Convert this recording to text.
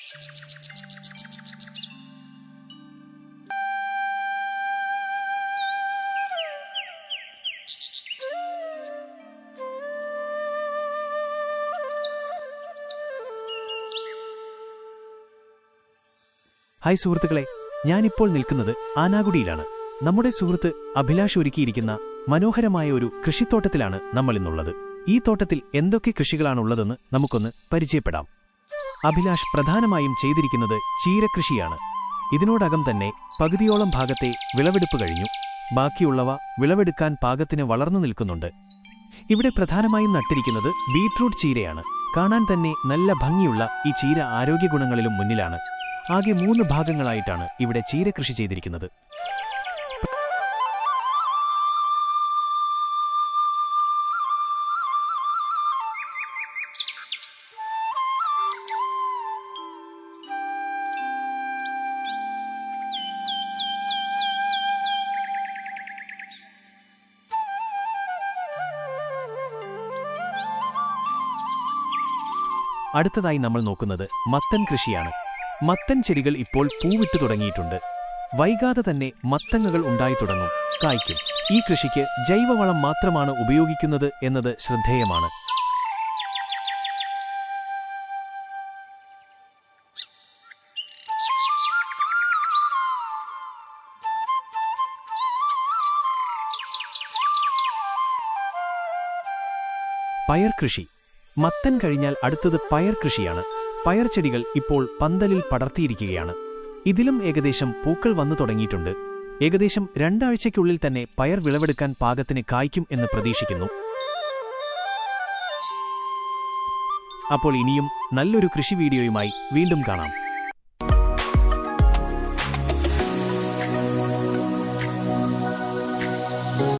Hi സുഹൃത്തുക്കളെ, ഞാനിപ്പോൾ നിൽക്കുന്നത് ആനാഗുഡിയിലാണ്. നമ്മുടെ സുഹൃത്ത് അഭിലാഷ് ഒരുക്കിയിരിക്കുന്ന മനോഹരമായ ഒരു കൃഷിത്തോട്ടത്തിലാണ് നമ്മളിന്നുള്ളത്. ഈ തോട്ടത്തിൽ എന്തൊക്കെ കൃഷികളാണുള്ളതെന്ന് നമുക്കൊന്ന് പരിചയപ്പെടാം. അഭിലാഷ് പ്രധാനമായും ചെയ്തിരിക്കുന്നത് ചീരകൃഷിയാണ്. ഇതിനോടകം തന്നെ പകുതിയോളം ഭാഗത്തെ വിളവെടുപ്പ് കഴിഞ്ഞു. ബാക്കിയുള്ളവ വിളവെടുക്കാൻ പാകത്തിന് വളർന്നു നിൽക്കുന്നുണ്ട്. ഇവിടെ പ്രധാനമായും നട്ടിരിക്കുന്നത് ബീറ്റ്റൂട്ട് ചീരയാണ്. കാണാൻ തന്നെ നല്ല ഭംഗിയുള്ള ഈ ചീര ആരോഗ്യഗുണങ്ങളിലും മുന്നിലാണ്. ആകെ 3 ഭാഗങ്ങളായിട്ടാണ് ഇവിടെ ചീര കൃഷി ചെയ്തിരിക്കുന്നത്. അടുത്തതായി നമ്മൾ നോക്കുന്നത് മത്തൻ കൃഷിയാണ്. മത്തൻ ചെടികൾ ഇപ്പോൾ പൂവിട്ടു തുടങ്ങിയിട്ടുണ്ട്. വൈകാതെ തന്നെ മത്തങ്ങകൾ ഉണ്ടായിത്തുടങ്ങും, കായ്ക്കും. ഈ കൃഷിക്ക് ജൈവവളം മാത്രമാണ് ഉപയോഗിക്കുന്നത് എന്നത് ശ്രദ്ധേയമാണ്. പയർ കൃഷി. മത്തൻ കഴിഞ്ഞാൽ അടുത്തത് പയർ കൃഷിയാണ്. പയർ ചെടികൾ ഇപ്പോൾ പന്തലിൽ പടർത്തിയിരിക്കുകയാണ്. ഇതിലും ഏകദേശം പൂക്കൾ വന്നു തുടങ്ങിയിട്ടുണ്ട്. ഏകദേശം 2 ആഴ്ചയ്ക്കുള്ളിൽ തന്നെ പയർ വിളവെടുക്കാൻ പാകത്തിന് കായ്ക്കും എന്ന് പ്രതീക്ഷിക്കുന്നു. അപ്പോൾ ഇനിയും നല്ലൊരു കൃഷി വീഡിയോയുമായി വീണ്ടും കാണാം.